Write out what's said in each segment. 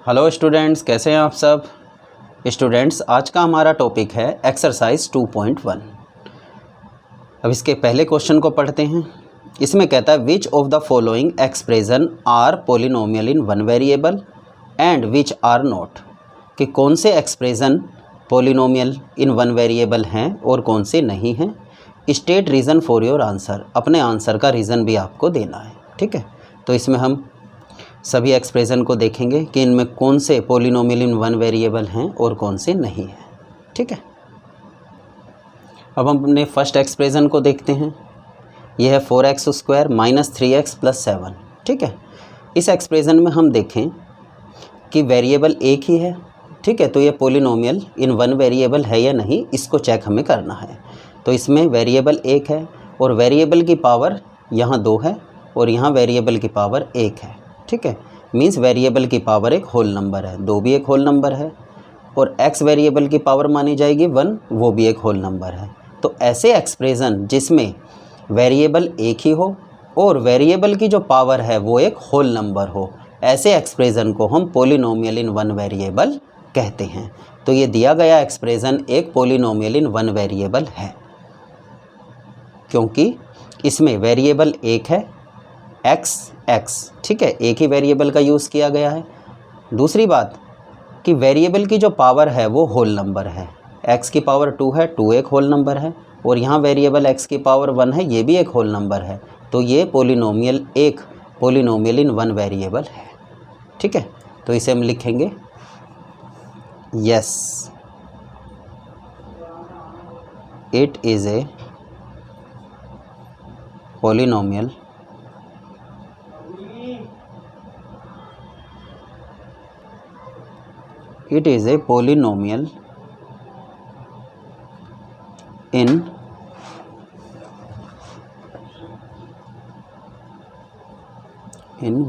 Hello students, कैसे हैं आप सब। स्टूडेंट्स, आज का हमारा टॉपिक है एक्सरसाइज 2.1। अब इसके पहले क्वेश्चन को पढ़ते हैं। इसमें कहता है which of the following expression are polynomial in one variable and which are not, कि कौन से expression polynomial in one variable हैं और कौन से नहीं हैं। State reason for your answer, अपने आंसर का रीज़न भी आपको देना है। ठीक है, तो इसमें हम सभी एक्सप्रेशन को देखेंगे कि इनमें कौन से पॉलिनोमियल इन वन वेरिएबल हैं और कौन से नहीं हैं। ठीक है, अब हम अपने फर्स्ट एक्सप्रेशन को देखते हैं। यह है 4x² - 3x + 7। ठीक है, इस एक्सप्रेशन में हम देखें कि वेरिएबल एक ही है। ठीक है, तो ये पॉलिनोमियल इन वन वेरिएबल है या नहीं, इसको चेक हमें करना है। तो इसमें वेरिएबल एक है और वेरिएबल की पावर यहाँ 2 है और यहाँ वेरिएबल की पावर 1 है। ठीक है, मीन्स वेरिएबल की पावर एक होल नंबर है, 2 भी एक होल नंबर है, और x वेरिएबल की पावर मानी जाएगी 1, वो भी एक होल नंबर है। तो ऐसे एक्सप्रेशन जिसमें वेरिएबल एक ही हो और वेरिएबल की जो पावर है वो एक होल नंबर हो, ऐसे एक्सप्रेशन को हम पॉलिनोमियल इन वन वेरिएबल कहते हैं। तो ये दिया गया एक्सप्रेशन एक पॉलिनोमियल इन वन वेरिएबल है, क्योंकि इसमें वेरिएबल एक है x। ठीक है, एक ही वेरिएबल का यूज़ किया गया है। दूसरी बात कि वेरिएबल की जो पावर है वो होल नंबर है, x की पावर 2 है, 2 एक होल नंबर है, और यहाँ वेरिएबल x की पावर 1 है, ये भी एक होल नंबर है। तो ये पॉलिनोमियल एक पॉलिनोमियल इन वन वेरिएबल है। ठीक है, तो इसे हम लिखेंगे yes, it is a polynomial it is a polynomial in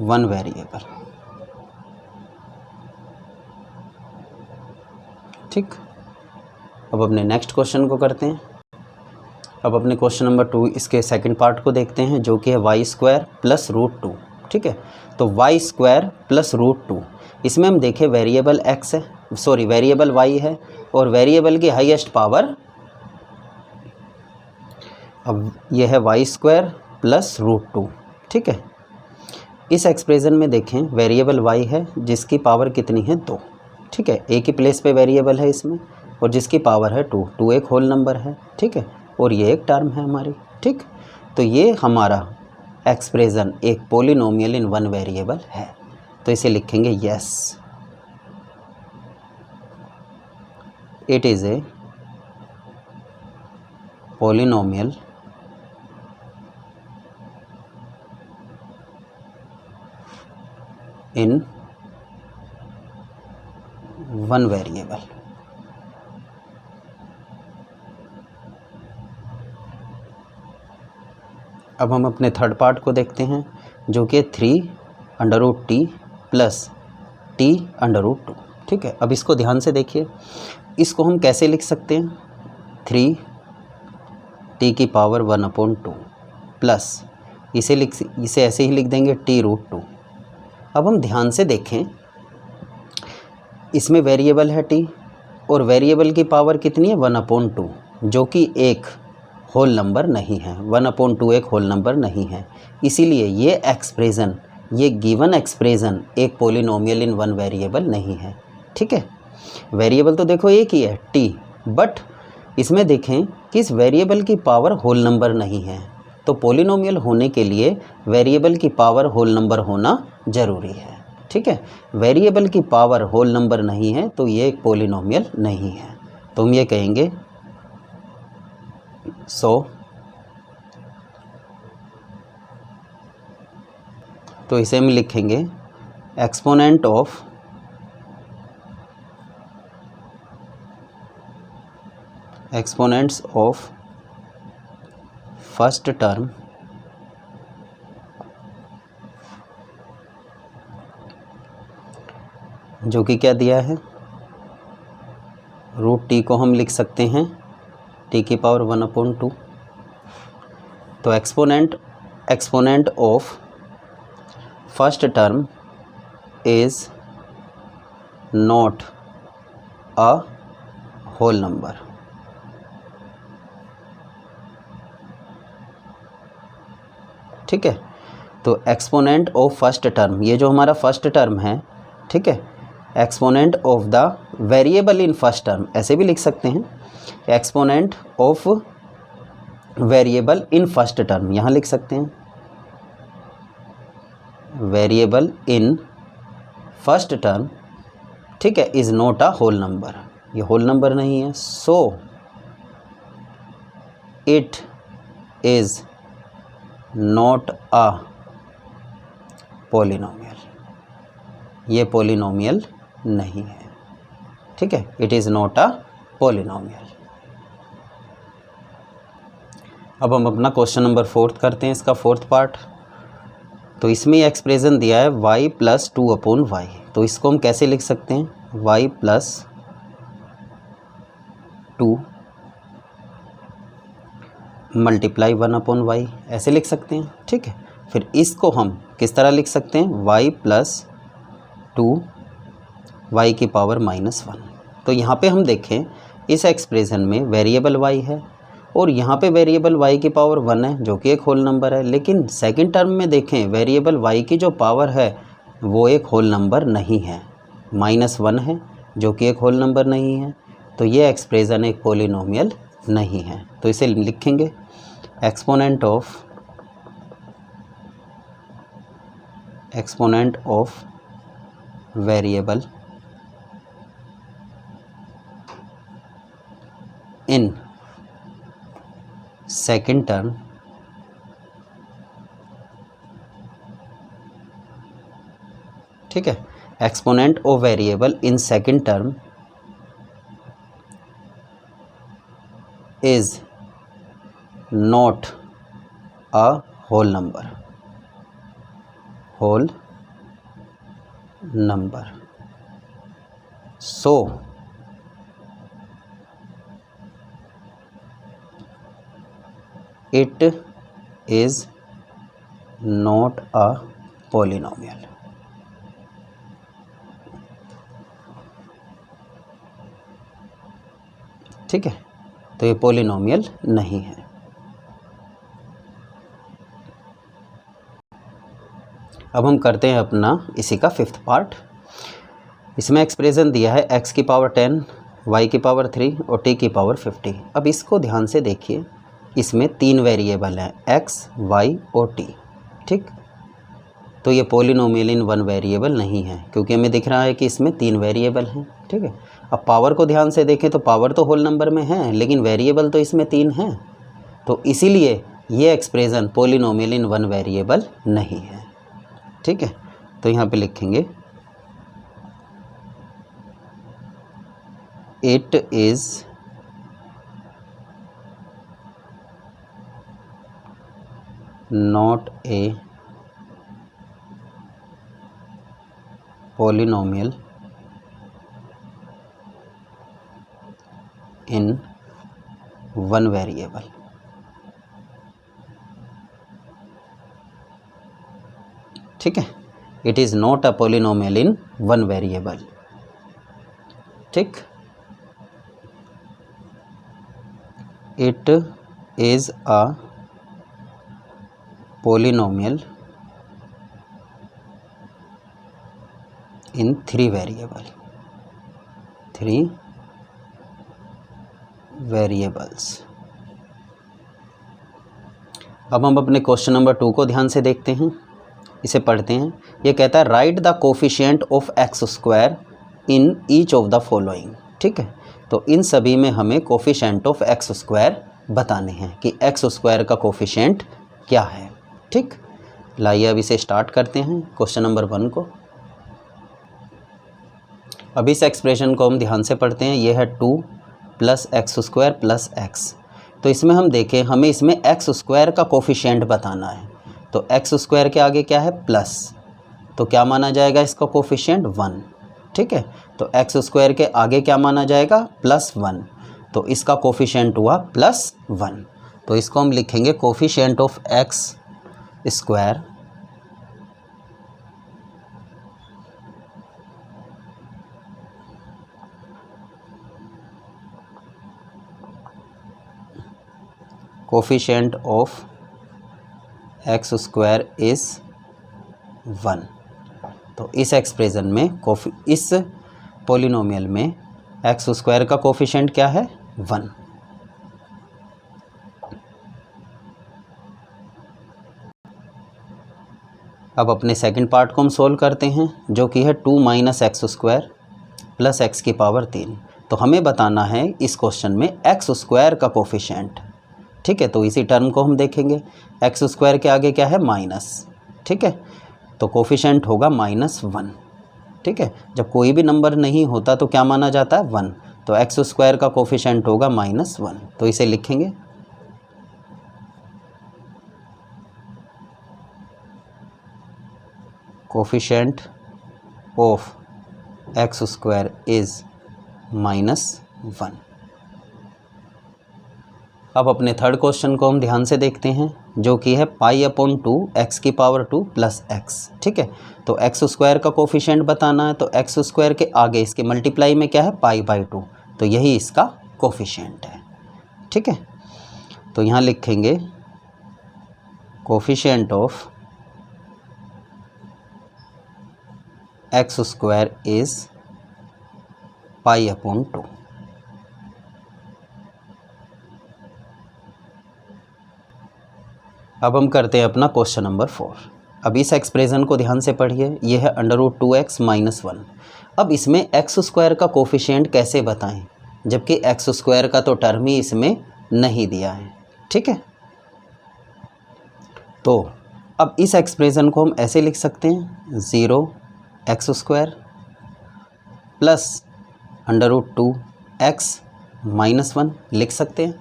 one variable। ठीक, अब अपने नेक्स्ट क्वेश्चन को करते हैं। अब अपने क्वेश्चन नंबर 2 इसके सेकंड पार्ट को देखते हैं, जो कि है y² + √2। ठीक है, तो y² + √2, इसमें हम देखें वेरिएबल x है, सॉरी वेरिएबल y है और वेरिएबल की हाईएस्ट पावर, अब यह है y² + √2। ठीक है, इस एक्सप्रेशन में देखें वेरिएबल y है जिसकी पावर कितनी है 2। ठीक है, एक ही प्लेस पे वेरिएबल है इसमें, और जिसकी पावर है 2, 2 एक होल नंबर है। ठीक है, और ये एक टर्म है हमारी। ठीक, तो ये हमारा एक्सप्रेशन एक पॉलिनोमियल इन वन वेरिएबल है, तो इसे लिखेंगे yes, it is a polynomial in one variable. अब हम अपने थर्ड पार्ट को देखते हैं, जो कि 3√t + t√2। ठीक है, अब इसको ध्यान से देखिए, इसको हम कैसे लिख सकते हैं, 3t की पावर 1/2 प्लस इसे ऐसे ही लिख देंगे t√2। अब हम ध्यान से देखें, इसमें वेरिएबल है t और वेरिएबल की पावर कितनी है 1/2, जो कि एक होल नंबर नहीं है। 1/2 एक होल नंबर नहीं है, इसीलिए ये एक्सप्रेशन, ये गिवन एक्सप्रेशन एक पॉलिनोमियल इन वन वेरिएबल नहीं है। ठीक है, वेरिएबल तो देखो एक ही है t, बट इसमें देखें कि इस वेरिएबल की पावर होल नंबर नहीं है, तो पॉलिनोमियल होने के लिए वेरिएबल की पावर होल नंबर होना ज़रूरी है। ठीक है, वेरिएबल की पावर होल नंबर नहीं है तो ये एक पॉलिनोमियल नहीं है, तो हम ये कहेंगे तो इसे हम लिखेंगे एक्सपोनेंट ऑफ फर्स्ट टर्म जो कि क्या दिया है, √t को हम लिख सकते हैं t की पावर 1/2। तो exponent of first term is not a whole number. ठीक है, तो एक्सपोनेंट ऑफ फर्स्ट टर्म, ये जो हमारा फर्स्ट टर्म है, ठीक है, exponent of the variable in first term, ऐसे भी लिख सकते हैं, exponent of variable in first term, यहाँ लिख सकते हैं वेरिएबल इन फर्स्ट टर्म, ठीक है, is not a whole number, ये होल नंबर नहीं है। So it is not a polynomial, ये पॉलिनोमियल नहीं है। ठीक है, it is not a polynomial. अब हम अपना क्वेश्चन नंबर 4 करते हैं, इसका 4th पार्ट। तो इसमें एक्सप्रेशन दिया है y + 2/y, तो इसको हम कैसे लिख सकते हैं, y + 2 × 1/y, ऐसे लिख सकते हैं। ठीक है, फिर इसको हम किस तरह लिख सकते हैं, y + 2 y⁻⁻1। तो यहाँ पे हम देखें इस एक्सप्रेशन में वेरिएबल y है और यहाँ पे वेरिएबल y⁻1 है जो कि एक होल नंबर है, लेकिन सेकंड टर्म में देखें वेरिएबल y की जो पावर है वो एक होल नंबर नहीं है, -1 है जो कि एक होल नंबर नहीं है। तो ये एक्सप्रेशन एक पॉलिनोमियल नहीं है, तो इसे लिखेंगे exponent of variable in second term ठीक है, exponent of variable in second term is not a whole number, so it is not a polynomial. ठीक है, तो ये पॉलिनोमियल नहीं है। अब हम करते हैं अपना इसी का 5th पार्ट। इसमें एक्सप्रेशन दिया है x⁻10 y⁻3 और t⁻50। अब इसको ध्यान से देखिए, इसमें 3 वेरिएबल हैं x, y और t। ठीक, तो ये पॉलिनोमियल इन 1 वेरिएबल नहीं है क्योंकि हमें दिख रहा है कि इसमें 3 वेरिएबल हैं। ठीक है, अब पावर को ध्यान से देखें तो पावर तो होल नंबर में है लेकिन वेरिएबल तो इसमें 3 हैं, तो इसीलिए ये एक्सप्रेशन पॉलिनोमियल इन 1 वेरिएबल नहीं है। ठीक है, तो यहाँ पे लिखेंगे it is not a polynomial in 1 variable. ठीक है, it is not a polynomial in 1 variable. ठीक, it is a polynomial in 3 variable, 3 variables. अब हम अपने क्वेश्चन नंबर 2 को ध्यान से देखते हैं, इसे पढ़ते हैं। ये कहता है right the coefficient of x² in each of the following. ठीक है, तो इन सभी में हमें कोफिशिएंट ऑफ x² बताने हैं कि x² का कोफिशिएंट क्या है। ठीक, लाइए अब इसे स्टार्ट करते हैं क्वेश्चन नंबर 1 को। अब इस एक्सप्रेशन को हम ध्यान से पढ़ते हैं। ये है 2 + x² + x। तो इसमें हम देखें, हमें इसमें x² का कोफिशिएंट बताना है, तो x² के आगे क्या है, प्लस, तो क्या माना जाएगा इसका कोफिशिएंट 1। ठीक है, तो x² के आगे क्या माना जाएगा, +1, तो इसका कोफिशिएंट हुआ +1। तो इसको हम लिखेंगे coefficient of x² coefficient of X square is 1। तो इस एक्सप्रेशन में इस पॉलिनोमियल में एक्स स्क्वायर का कोफिशिएंट क्या है? 1। अब अपने सेकंड पार्ट को हम सोल्व करते हैं, जो कि है 2 minus x square plus x की पावर 3। तो हमें बताना है इस क्वेश्चन में एक्स स्क्वायर का कोफिशिएंट। ठीक है, तो इसी टर्म को हम देखेंगे। एक्स स्क्वायर के आगे क्या है? माइनस। ठीक है, तो कोफिशिएंट होगा -1। ठीक है, जब कोई भी नंबर नहीं होता तो क्या माना जाता है? 1। तो एक्स स्क्वायर का कोफिशिएंट होगा -1। तो इसे लिखेंगे coefficient of X square is -1। अब अपने थर्ड क्वेश्चन को हम ध्यान से देखते हैं, जो कि है π/2 एक्स की पावर 2 प्लस एक्स। ठीक है, तो एक्स स्क्वायर का कोफिशिएंट बताना है, तो एक्स स्क्वायर के आगे इसके मल्टीप्लाई में क्या है? π/2। तो यही इसका कोफिशिएंट है। ठीक है, तो यहाँ लिखेंगे coefficient of X square is π/2। अब हम करते हैं अपना क्वेश्चन नंबर 4। अब इस एक्सप्रेशन को ध्यान से पढ़िए, ये है √2x - 1। अब इसमें एक्स स्क्वायर का कोफिशिएंट कैसे बताएं, जबकि एक्स स्क्वायर का तो टर्म ही इसमें नहीं दिया है। ठीक है, तो अब इस एक्सप्रेशन को हम ऐसे लिख सकते हैं 0x² प्लस √2x - 1 लिख सकते हैं,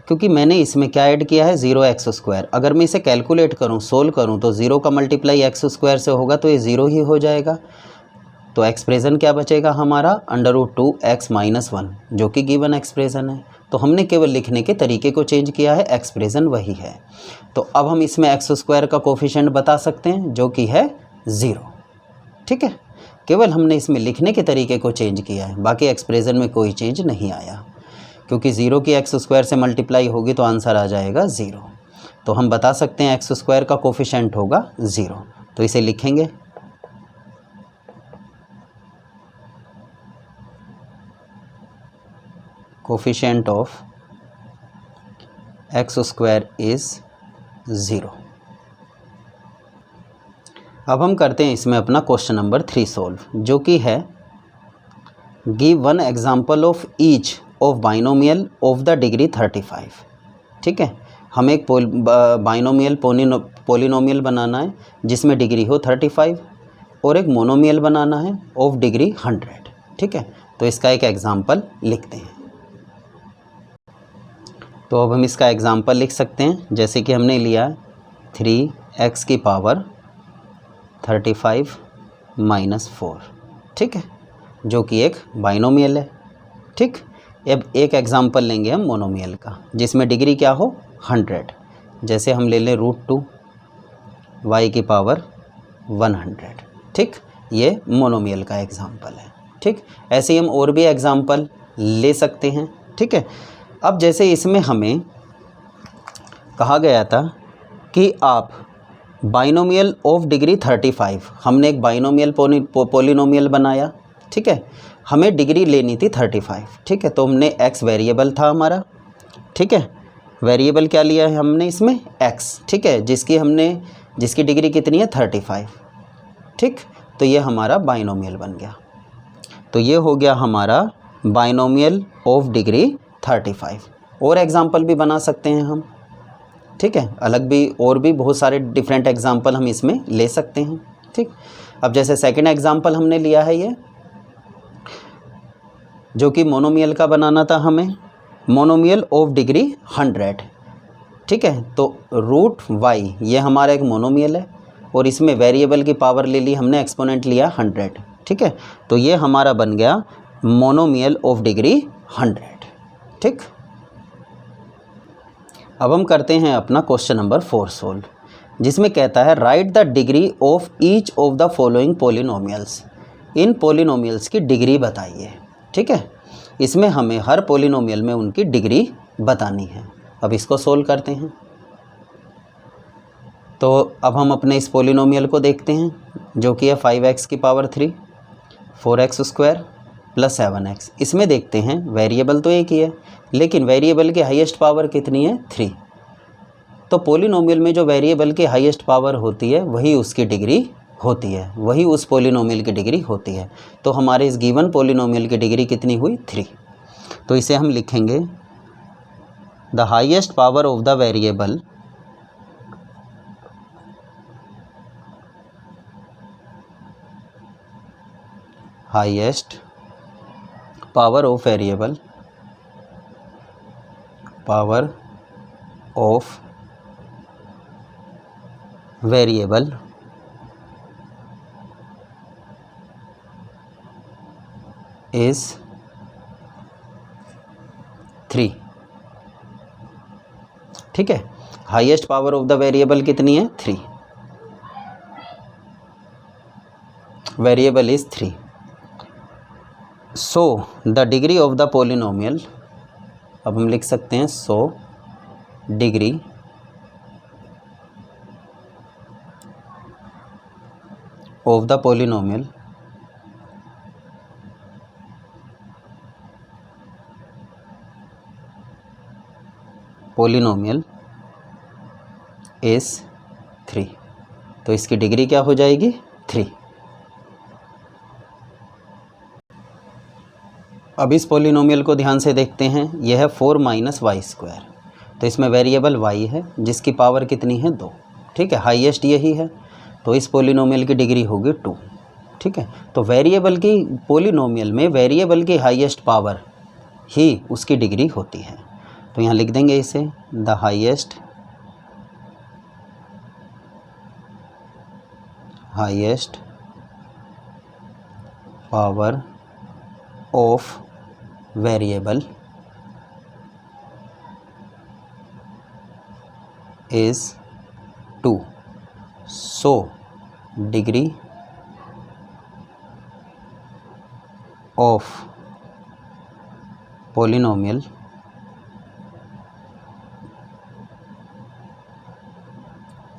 क्योंकि मैंने इसमें क्या ऐड किया है? 0x²। अगर मैं इसे कैलकुलेट करूं, सोल्व करूं, तो 0 का मल्टीप्लाई x² से होगा तो ये 0 ही हो जाएगा। तो एक्सप्रेशन क्या बचेगा हमारा? √2x - 1, जो कि गिवन एक्सप्रेशन है। तो हमने केवल लिखने के तरीके को चेंज किया है, एक्सप्रेशन वही है। तो अब हम इसमें x² का कोफिशिएंट बता सकते हैं, जो कि है 0। ठीक है, केवल हमने इसमें लिखने के तरीके को चेंज किया है, बाकी एक्सप्रेशन में कोई चेंज नहीं आया, क्योंकि 0 की x² से मल्टीप्लाई होगी तो आंसर आ जाएगा 0। तो हम बता सकते हैं x² का कोफिशिएंट होगा 0। तो इसे लिखेंगे कोफिशिएंट ऑफ x² इज़ 0। अब हम करते हैं इसमें अपना क्वेश्चन नंबर 3 सोल्व, जो कि है give one example of each of binomial of the degree 35। ठीक है, हमें एक बाइनोमियल पोलिनोमियल बनाना है जिसमें डिग्री हो 35, और एक मोनोमियल बनाना है ऑफ डिग्री 100। ठीक है, तो इसका एक एग्जाम्पल लिखते हैं। तो अब हम इसका एग्जाम्पल लिख सकते हैं, जैसे कि हमने लिया 3x की पावर 35 - 4। ठीक है, जो कि एक बाइनोमियल है। ठीक, अब एक एग्जाम्पल लेंगे हम मोनोमियल का, जिसमें डिग्री क्या हो? 100। जैसे हम ले लें √2 y की पावर 100। ठीक, ये मोनोमियल का एग्जाम्पल है। ठीक, ऐसे ही हम और भी एग्जाम्पल ले सकते हैं। ठीक है, अब जैसे इसमें हमें कहा गया था कि आप बाइनोमियल ऑफ डिग्री 35, हमने एक बाइनोमियल पोलिनोमियल बनाया। ठीक है, हमें डिग्री लेनी थी 35। ठीक है, तो हमने x वेरिएबल था हमारा। ठीक है, वेरिएबल क्या लिया है हमने इसमें? x। ठीक है, जिसकी डिग्री कितनी है? 35। ठीक, तो ये हमारा बाइनोमियल बन गया। तो ये हो गया हमारा बाइनोमियल ऑफ डिग्री 35। और एग्जाम्पल भी बना सकते हैं हम। ठीक है, अलग भी और भी बहुत सारे डिफरेंट एग्जाम्पल हम इसमें ले सकते हैं। ठीक, अब जैसे सेकंड एग्जाम्पल हमने लिया है ये, जो कि मोनोमियल का बनाना था हमें, मोनोमियल ऑफ डिग्री 100। ठीक है, तो √y ये हमारा एक मोनोमियल है, और इसमें वेरिएबल की पावर ले ली हमने, एक्सपोनेंट लिया 100। ठीक है, तो ये हमारा बन गया मोनोमियल ऑफ डिग्री 100। ठीक, अब हम करते हैं अपना क्वेश्चन नंबर 4 सोल्व, जिसमें कहता है right the degree of each of the following polynomials. In polynomials की डिग्री बताइए। ठीक है, इसमें हमें हर पोलिनोमियल में उनकी डिग्री बतानी है। अब इसको सोल्व करते हैं। तो अब हम अपने इस पोलिनोमियल को देखते हैं जो कि है 5x की power 3 4x square plus 7x। इसमें देखते हैं वेरिएबल तो एक ही है लेकिन वेरिएबल की हाईएस्ट पावर कितनी है 3। तो पोलिनोमियल में जो वेरिएबल की हाईएस्ट पावर होती है वही उसकी डिग्री होती है, वही उस पोलिनोमियल की डिग्री होती है। तो हमारे इस गिवन पोलिनोमियल की डिग्री कितनी हुई 3। तो इसे हम लिखेंगे the highest power of the variable highest power of variable is 3। ठीक है, highest power of the variable कितनी है 3, variable is 3। So the degree of the polynomial, अब हम लिख सकते हैं so degree of the polynomial is 3। तो इसकी डिग्री क्या हो जाएगी 3। अब इस पोलिनोमियल को ध्यान से देखते हैं, यह है 4 माइनस वाई स्क्वायर। तो इसमें वेरिएबल y है जिसकी पावर कितनी है 2। ठीक है, हाईएस्ट यही है तो इस पोलिनोमियल की डिग्री होगी 2। ठीक है, तो वेरिएबल की पोलिनोमियल में वेरिएबल की हाईएस्ट पावर ही उसकी डिग्री होती है। तो यहाँ लिख देंगे इसे the highest power of variable is 2। So degree of polynomial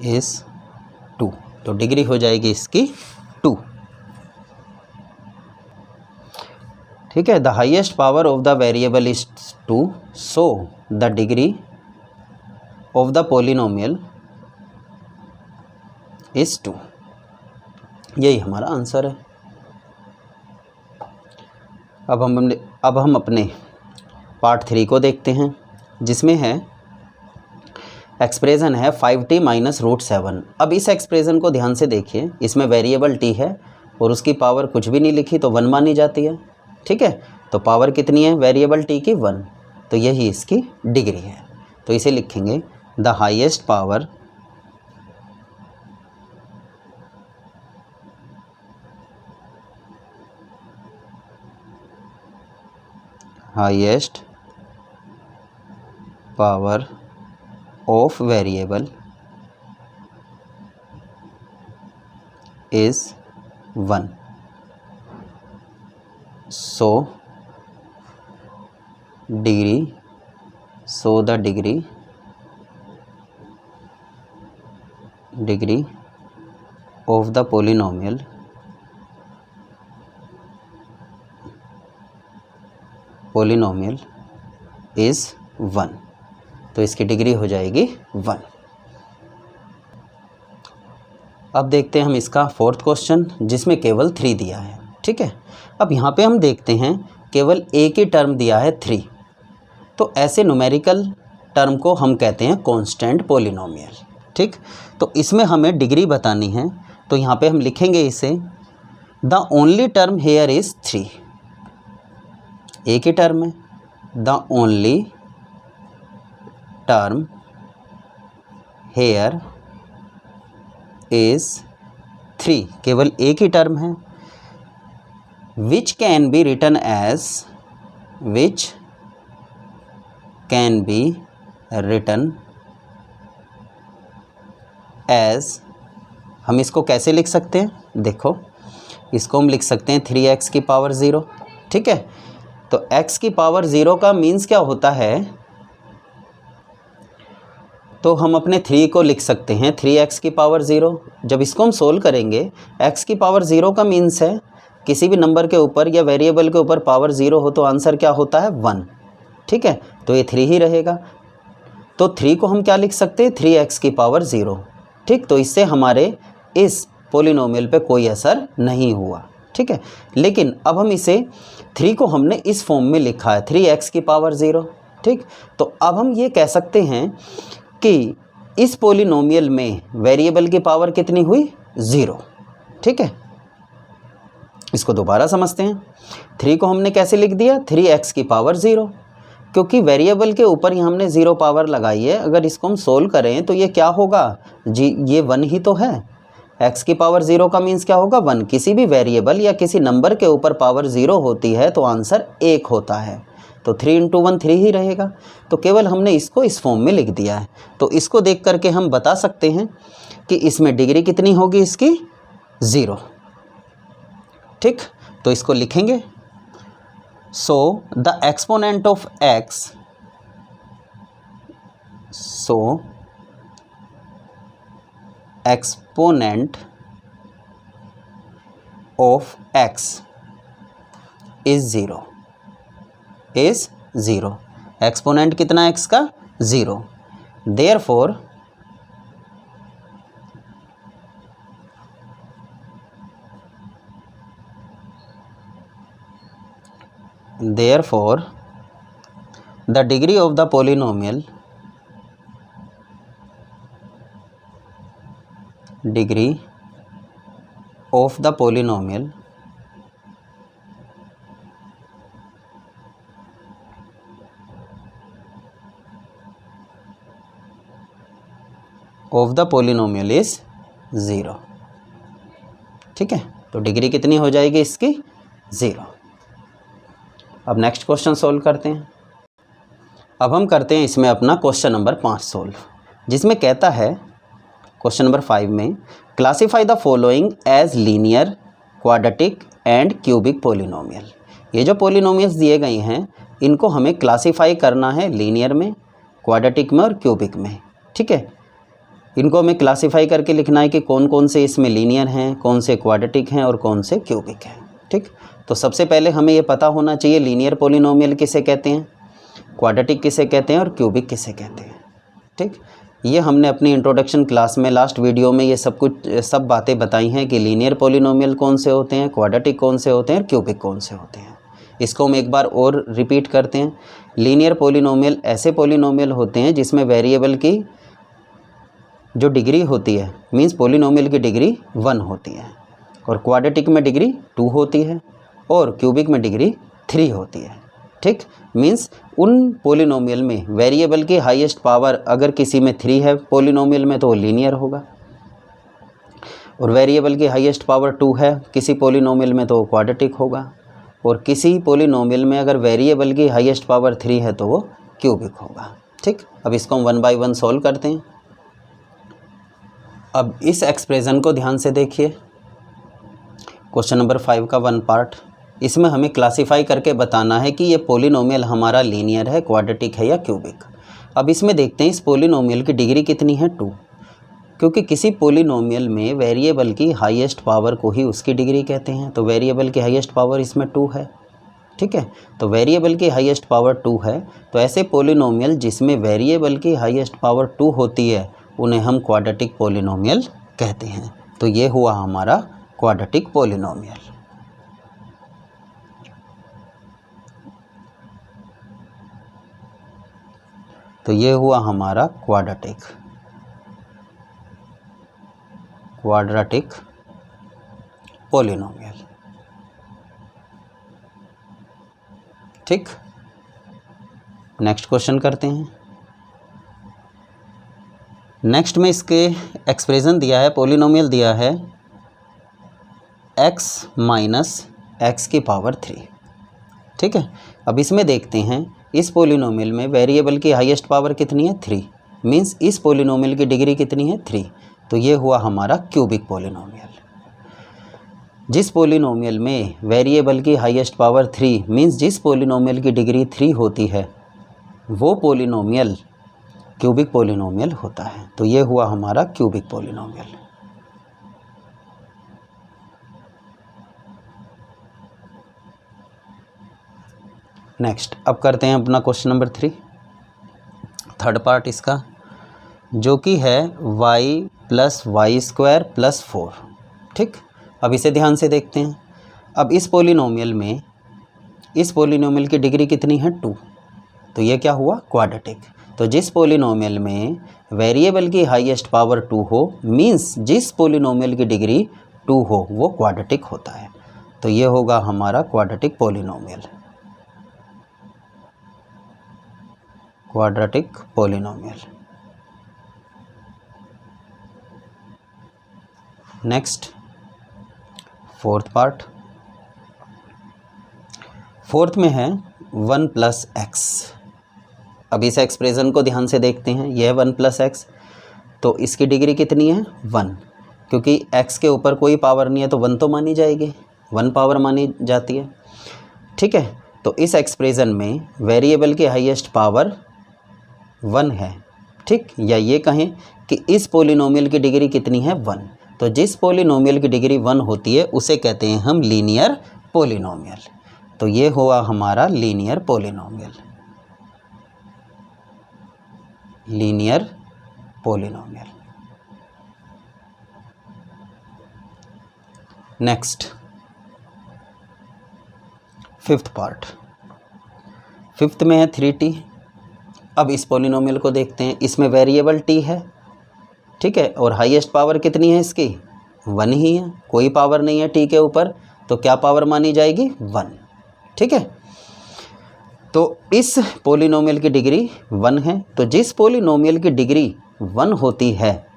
is 2। तो डिग्री हो जाएगी इसकी 2। ठीक है, the highest power of the variable is 2। So the degree of the polynomial is 2। यही हमारा आंसर है। अब हम अपने पार्ट 3 को देखते हैं जिसमें है एक्सप्रेशन है 5t माइनस रूट 7। अब इस एक्सप्रेशन को ध्यान से देखिए, इसमें वेरिएबल t है और उसकी पावर कुछ भी नहीं लिखी तो 1 मानी जाती है। ठीक है, तो पावर कितनी है वेरिएबल t की 1, तो यही इसकी डिग्री है। तो इसे लिखेंगे the highest power of variable is 1। So the degree of the polynomial is 1। तो इसकी डिग्री हो जाएगी 1। अब देखते हैं हम इसका 4th क्वेश्चन जिसमें केवल 3 दिया है। ठीक है, अब यहाँ पे हम देखते हैं केवल एक ही टर्म दिया है 3। तो ऐसे न्यूमेरिकल टर्म को हम कहते हैं कांस्टेंट पोलिनोमियल। ठीक, तो इसमें हमें डिग्री बतानी है तो यहाँ पे हम लिखेंगे इसे the only term here is 3। एक ही टर्म है, the only term here is 3। केवल एक ही टर्म है which can be written as हम इसको कैसे लिख सकते हैं, देखो इसको हम लिख सकते हैं 3x की पावर 0। ठीक है, तो x की पावर 0 का मीन्स क्या होता है, तो हम अपने 3 को लिख सकते हैं 3x की पावर 0। जब इसको हम सोल्व करेंगे, x की पावर 0 का मीन्स है किसी भी नंबर के ऊपर या वेरिएबल के ऊपर पावर 0 हो तो आंसर क्या होता है 1। ठीक है, तो ये 3 ही रहेगा। तो 3 को हम क्या लिख सकते हैं 3x की पावर 0। ठीक, तो इससे हमारे इस पोलिनोमियल पे कोई असर नहीं हुआ। ठीक है, लेकिन अब हम इसे 3 को हमने इस फॉर्म में लिखा है 3x की पावर 0। ठीक, तो अब हम ये कह सकते हैं कि इस पोलिनोमियल में वेरिएबल की पावर कितनी हुई 0। ठीक है, इसको दोबारा समझते हैं। 3 को हमने कैसे लिख दिया 3x की पावर 0, क्योंकि वेरिएबल के ऊपर ही हमने 0 पावर लगाई है। अगर इसको हम सोल्व करें तो ये क्या होगा जी, ये 1 ही तो है। x की पावर 0 का मीन्स क्या होगा 1। किसी भी वेरिएबल या किसी नंबर के ऊपर पावर 0 होती है तो आंसर 1 होता है। तो 3 × 1 3 ही रहेगा। तो केवल हमने इसको इस फॉर्म में लिख दिया है। तो इसको देख करके हम बता सकते हैं कि इसमें डिग्री कितनी होगी इसकी 0। ठीक, तो इसको लिखेंगे। So the exponent of x, so exponent of x is 0, is 0। Exponent कितना x का 0। Therefore the degree of the polynomial, degree of the polynomial of the polynomial is 0। ठीक है, तो डिग्री कितनी हो जाएगी इसकी 0। अब नेक्स्ट क्वेश्चन सोल्व करते हैं। अब हम करते हैं इसमें अपना क्वेश्चन नंबर 5 सोल्व, जिसमें कहता है क्वेश्चन नंबर 5 में classify the following as linear, quadratic and cubic polynomial. ये जो पोलिनोमियल्स दिए गए हैं इनको हमें क्लासीफाई करना है लीनियर में, क्वाड्रेटिक में और क्यूबिक में। ठीक है, इनको हमें क्लासीफाई करके लिखना है कि कौन कौन से इसमें लीनियर हैं, कौन से क्वाड्रेटिक हैं और कौन से क्यूबिक हैं। ठीक, तो सबसे पहले हमें ये पता होना चाहिए लीनियर पोलिनोमियल किसे कहते हैं, क्वाड्रेटिक किसे कहते हैं और क्यूबिक किसे कहते हैं। ठीक, ये हमने अपनी इंट्रोडक्शन क्लास में लास्ट वीडियो में ये सब बातें बताई हैं कि लीनियर पोलिनोमियल कौन से होते हैं, क्वाड्रेटिक कौन से होते हैं और क्यूबिक कौन से होते हैं। इसको हम एक बार और रिपीट करते हैं। लीनियर पोलिनोमियल ऐसे पोलिनोमियल होते हैं जिसमें वेरिएबल की जो डिग्री होती है मीन्स पोलिनोमियल की डिग्री 1 होती है, और क्वाड्रेटिक में डिग्री 2 होती है और क्यूबिक में डिग्री 3 होती है। ठीक, मीन्स उन पोलिनोमियल में वेरिएबल की हाईएस्ट पावर अगर किसी में 3 है पोलिनोमियल में तो वो लीनियर होगा, और वेरिएबल की हाईएस्ट पावर 2 है किसी पोलिनोमियल में तो वो क्वाड्रेटिक होगा, और किसी पोलिनोमियल में अगर वेरिएबल की हाईएस्ट पावर 3 है तो वो क्यूबिक होगा। ठीक, अब इसको हम 1 बाय 1 सॉल्व करते हैं। अब इस एक्सप्रेशन को ध्यान से देखिए, क्वेश्चन नंबर 5 का 1 पार्ट। इसमें हमें क्लासीफाई करके बताना है कि ये पोलिनोमियल हमारा लीनियर है, क्वाड्रेटिक है या क्यूबिक। अब इसमें देखते हैं इस पोलिनोमियल की डिग्री कितनी है 2, क्योंकि किसी पोलिनोमियल में वेरिएबल की हाईएस्ट पावर को ही उसकी डिग्री कहते हैं। तो वेरिएबल की हाईएस्ट पावर इसमें 2 है। ठीक है, तो वेरिएबल की हाईएस्ट पावर 2 है, तो ऐसे पोलिनोमियल जिसमें वेरिएबल की हाईएस्ट पावर 2 होती है उन्हें हम क्वाड्रेटिक पोलिनोमियल कहते हैं। तो ये हुआ हमारा क्वाड्रेटिक पोलिनोमियल। तो ये हुआ हमारा क्वाड्रेटिक पोलिनोमियल। ठीक, नेक्स्ट क्वेश्चन करते हैं। नेक्स्ट में इसके एक्सप्रेशन दिया है, पोलिनोमियल दिया है x माइनस एक्स की पावर 3। ठीक है, अब इसमें देखते हैं इस पोलिनोमियल में वेरिएबल की हाईएस्ट पावर कितनी है 3, मीन्स इस पोलिनोमियल की डिग्री कितनी है 3। तो ये हुआ हमारा क्यूबिक पोलिनोमियल। जिस पोलिनोमियल में वेरिएबल की हाईएस्ट पावर 3 मीन्स जिस पोलिनोमियल की डिग्री 3 होती है वो पोलिनोमियल क्यूबिक पॉलिनोमियल होता है। तो ये हुआ हमारा क्यूबिक पॉलिनोमियल। नेक्स्ट, अब करते हैं अपना क्वेश्चन नंबर 3, थर्ड पार्ट इसका, जो कि है y + y² + 4। ठीक, अब इसे ध्यान से देखते हैं। अब इस पॉलिनोमियल में, इस पॉलिनोमियल की डिग्री कितनी है? 2। तो ये क्या हुआ? क्वाड्रेटिक। तो जिस पॉलिनोमियल में वेरिएबल की हाईएस्ट पावर 2 हो, मीन्स जिस पॉलिनोमियल की डिग्री 2 हो, वो क्वाड्रेटिक होता है। तो ये होगा हमारा quadratic polynomial, quadratic polynomial. Next, fourth part. Fourth में है 1 + x। अब इस एक्सप्रेशन को ध्यान से देखते हैं। यह 1 + x, तो इसकी डिग्री कितनी है? 1, क्योंकि x के ऊपर कोई पावर नहीं है तो 1 तो मानी जाएगी, 1 पावर मानी जाती है। ठीक है, तो इस एक्सप्रेशन में वेरिएबल की हाईएस्ट पावर 1 है। ठीक, या ये कहें कि इस पॉलिनोमियल की डिग्री कितनी है? 1। तो जिस पॉलिनोमियल की डिग्री 1 होती है उसे कहते हैं हम लीनियर पॉलिनोमियल। तो ये हुआ हमारा linear polynomial, linear polynomial. Next, fifth part. Fifth में है 3t। अब इस पॉलिनोमियल को देखते हैं। इसमें वेरिएबल t है, ठीक है, और हाईएस्ट पावर कितनी है इसकी? 1 ही है, कोई पावर नहीं है t के ऊपर, तो क्या पावर मानी जाएगी? 1। ठीक है, तो इस पॉलिनोमियल की डिग्री 1 है। तो जिस पॉलिनोमियल की डिग्री 1 होती है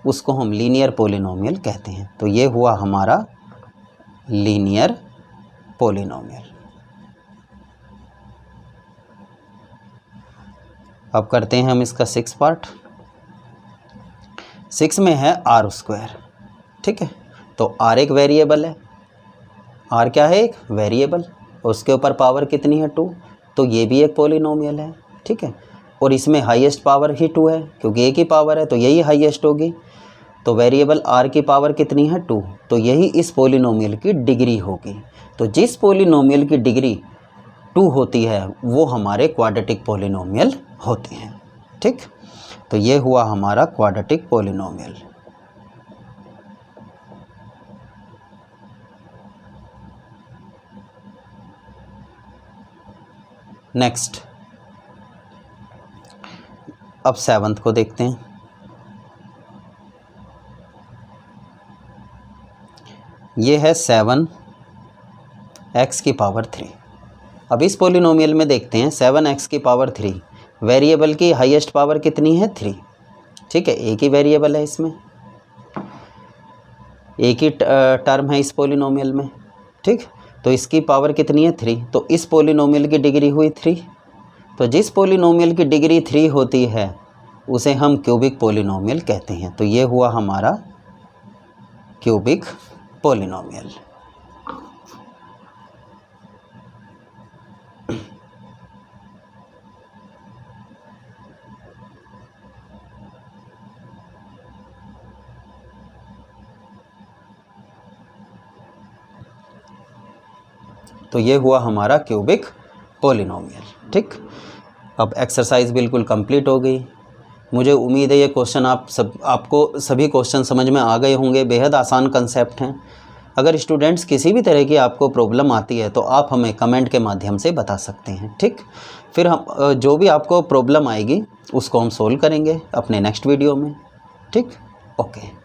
उसको हम लीनियर पॉलिनोमियल कहते हैं। तो ये हुआ हमारा लीनियर पॉलिनोमियल। अब करते हैं हम इसका 6 पार्ट। 6 में है r²। ठीक है, तो r एक वेरिएबल है, r क्या है? एक वेरिएबल, उसके ऊपर पावर कितनी है? 2। तो ये भी एक पॉलिनोमियल है। ठीक है, और इसमें हाईएस्ट पावर ही 2 है, क्योंकि एक ही पावर है तो यही हाईएस्ट होगी। तो वेरिएबल r की पावर कितनी है? 2। तो यही इस पॉलिनोमियल की डिग्री होगी। तो जिस पॉलिनोमियल की डिग्री 2 होती है वो हमारे क्वाड्रेटिक पॉलिनोमियल होते हैं। ठीक, तो ये हुआ हमारा क्वाड्रेटिक पॉलिनोमियल। नेक्स्ट, अब 7th को देखते हैं। ये है 7x की पावर 3। अब इस पॉलिनोमियल में देखते हैं 7x की पावर 3, वेरिएबल की हाईएस्ट पावर कितनी है? 3। ठीक है, एक ही वेरिएबल है, इसमें एक ही टर्म है इस पॉलिनोमियल में। ठीक, तो इसकी पावर कितनी है? 3। तो इस पॉलिनोमियल की डिग्री हुई 3। तो जिस पॉलिनोमियल की डिग्री 3 होती है उसे हम क्यूबिक पॉलिनोमियल कहते हैं। तो ये हुआ हमारा क्यूबिक पॉलिनोमियल। तो ये हुआ हमारा क्यूबिक पॉलिनोमियल। ठीक, अब एक्सरसाइज बिल्कुल कंप्लीट हो गई। मुझे उम्मीद है ये क्वेश्चन आपको सभी क्वेश्चन समझ में आ गए होंगे। बेहद आसान कंसेप्ट हैं। अगर स्टूडेंट्स किसी भी तरह की आपको प्रॉब्लम आती है तो आप हमें कमेंट के माध्यम से बता सकते हैं। ठीक, फिर हम जो भी आपको प्रॉब्लम आएगी उसको हम सोल्व करेंगे अपने नेक्स्ट वीडियो में। ठीक, ओके।